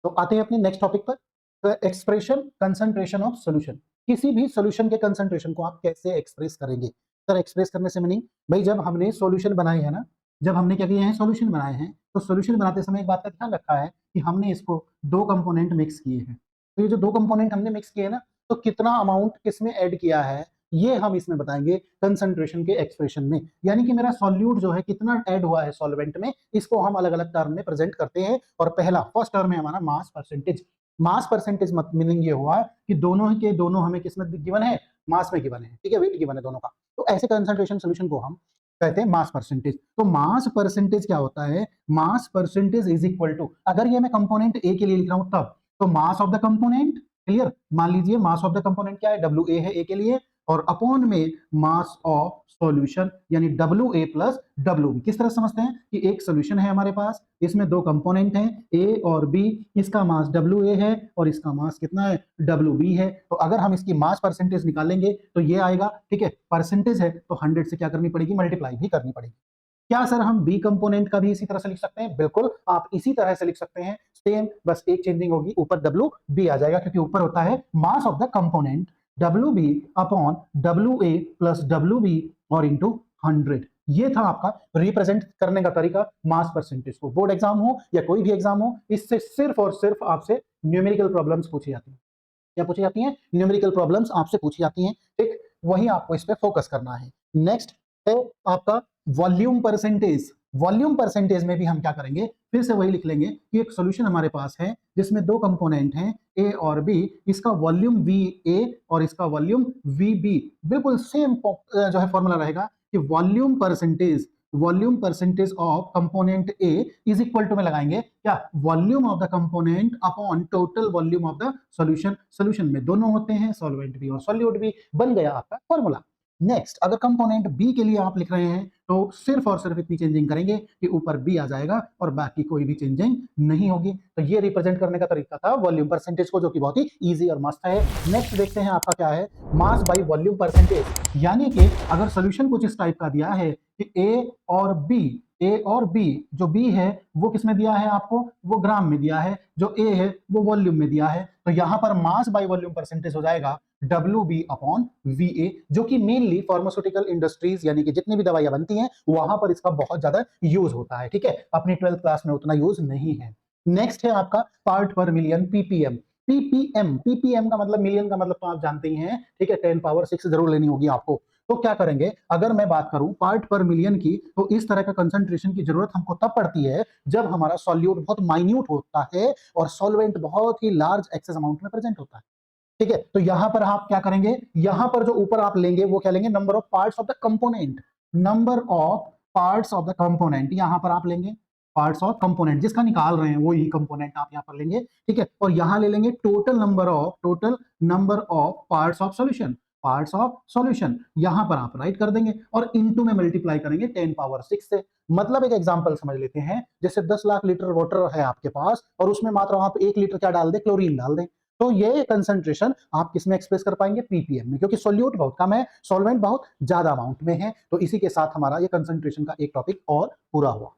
तो आते हैं अपने नेक्स्ट टॉपिक पर, एक्सप्रेशन कंसंट्रेशन ऑफ सॉल्यूशन। किसी भी सॉल्यूशन के कंसंट्रेशन को आप कैसे एक्सप्रेस करेंगे? सर एक्सप्रेस करने से मीनिंग, भाई जब हमने सॉल्यूशन बनाए हैं ना, जब हमने क्या किए हैं, सॉल्यूशन बनाए हैं, तो सॉल्यूशन बनाते समय एक बात का ध्यान रखा है कि हमने इसको दो कंपोनेंट मिक्स किए हैं। तो ये जो दो कंपोनेंट हमने मिक्स किए हैं ना, तो कितना अमाउंट किसमें ऐड किया है, ये हम इसमें बताएंगे कंसंट्रेशन के एक्सप्रेशन में। यानी कि मेरा सॉल्यूट जो है कितना ऐड हुआ है सॉल्वेंट में, इसको हम अलग अलग टर्म में प्रेजेंट करते हैं। और पहला फर्स्ट टर्म है हमारा मास परसेंटेज। मास परसेंटेज मत मीनिंग ये हुआ कि दोनों के दोनों हमें किसमें गिवन है, मास में गिवन है, ठीक है, वेट गिवन है दोनों का। तो ऐसे कंसंट्रेशन सॉल्यूशन को हम कहते हैं मास परसेंटेज। तो मास परसेंटेज क्या होता है, mass percentage is equal to, अगर ये मैं कंपोनेंट ए के लिए लिख रहा हूं तब, तो मास ऑफ द कंपोनेंट, क्लियर, मान लीजिए मास ऑफ द कंपोनेंट क्या है, डब्ल्यू ए है ए के लिए, और अपॉन में मास ऑफ सॉल्यूशन यानी W A plus W B. किस तरह समझते हैं कि एक सॉल्यूशन है हमारे पास, इसमें दो कंपोनेंट हैं ए और बी, इसका मास डब्ल्यू ए है और इसका मास कितना है, डब्ल्यू बी है। तो अगर हम इसकी मास परसेंटेज निकालेंगे तो ये आएगा, ठीक है, परसेंटेज है तो 100 से क्या करनी पड़ेगी, मल्टीप्लाई भी करनी पड़ेगी। क्या सर हम बी कंपोनेंट का भी इसी तरह से लिख सकते हैं? बिल्कुल, आप इसी तरह से लिख सकते हैं, सेम, बस एक चेंजिंग होगी, ऊपर डब्ल्यू बी आ जाएगा क्योंकि ऊपर होता है mass of the component W B upon W A plus W B और इंटू 100। ये था आपका रिप्रेजेंट करने का तरीका मास परसेंटेज को। बोर्ड एग्जाम हो या कोई भी एग्जाम हो, इससे सिर्फ और सिर्फ आपसे न्यूमेरिकल प्रॉब्लम्स पूछी जाती है। क्या पूछी जाती हैं? न्यूमेरिकल प्रॉब्लम्स आपसे पूछी जाती हैं, ठीक, वही आपको इस पे फोकस करना है। नेक्स्ट है आपका वॉल्यूम परसेंटेज। वॉल्यूम परसेंटेज में भी हम क्या करेंगे, फिर से वही लिख लेंगे कि एक सॉल्यूशन हमारे पास है जिसमें दो कंपोनेंट हैं ए और बी, इसका वॉल्यूम वी ए और इसका वॉल्यूम वी बी। बिल्कुल सेम जो है फॉर्मूला रहेगा कि volume percentage of component A is equal to में लगाएंगे क्या, volume of the component upon total volume of the solution. Solution में दोनों होते हैं, सॉल्वेंट भी और सॉल्यूट भी, बन गया आपका फॉर्मूला। नेक्स्ट, अगर कंपोनेंट बी के लिए आप लिख रहे हैं तो सिर्फ और सिर्फ इतनी चेंजिंग करेंगे कि ऊपर बी आ जाएगा और बाकी कोई भी चेंजिंग नहीं होगी। तो ये रिप्रेजेंट करने का तरीका था वॉल्यूम परसेंटेज को, जो कि बहुत ही इजी और मस्त है। नेक्स्ट देखते हैं आपका क्या है, मास बाय वॉल्यूम परसेंटेज। यानी कि अगर सॉल्यूशन कुछ इस टाइप का दिया है कि ए और बी, जो बी है वो किस में दिया है आपको, वो ग्राम में दिया है, जो ए है वो वॉल्यूम में दिया है, तो यहां पर मास बाय वॉल्यूम परसेंटेज हो जाएगा W B upon V A, जो कि मेनली फार्मास्यूटिकल इंडस्ट्रीज यानी कि जितनी भी दवाइयां बनती हैं वहां पर इसका बहुत ज्यादा यूज होता है, ठीक है, अपनी 12th क्लास में उतना यूज नहीं है। नेक्स्ट है आपका पार्ट पर मिलियन, पीपीएम। पीपीएम का मतलब, मिलियन का मतलब तो आप जानते ही हैं, ठीक है, 10 पावर 6 जरूर लेनी होगी आपको। तो क्या करेंगे, अगर मैं बात करूं पार्ट पर मिलियन की, तो इस तरह का कंसंट्रेशन की जरूरत हमको तब पड़ती है जब हमारा सॉल्यूट बहुत माइन्यूट होता है और सॉल्वेंट बहुत ही लार्ज एक्सेस अमाउंट में प्रेजेंट होता है, ठीक है। तो यहां पर आप क्या करेंगे, यहां पर जो ऊपर आप लेंगे वो क्या लेंगे, number of parts of the component, number of parts of the component, यहां पर आप लेंगे पार्ट्स ऑफ कंपोनेंट, जिसका निकाल रहे हैं वो ही कंपोनेंट आप यहां पर लेंगे, ठीक है। और यहां ले लेंगे total number of parts of solution, parts of solution यहां पर आप राइट कर देंगे और इनटू में मल्टीप्लाई करेंगे 10 पावर 6 से। मतलब एक एग्जांपल समझ लेते हैं, जैसे 10 लाख लीटर वाटर है आपके पास और उसमें मात्र आप 1 लीटर क्या डाल दें, क्लोरीन डाल दें, तो ये कंसंट्रेशन आप किसमें एक्सप्रेस कर पाएंगे, पीपीएम में, क्योंकि सॉल्यूट बहुत कम है, सॉल्वेंट बहुत ज्यादा अमाउंट में है। तो इसी के साथ हमारा ये कंसंट्रेशन का एक टॉपिक और पूरा हुआ।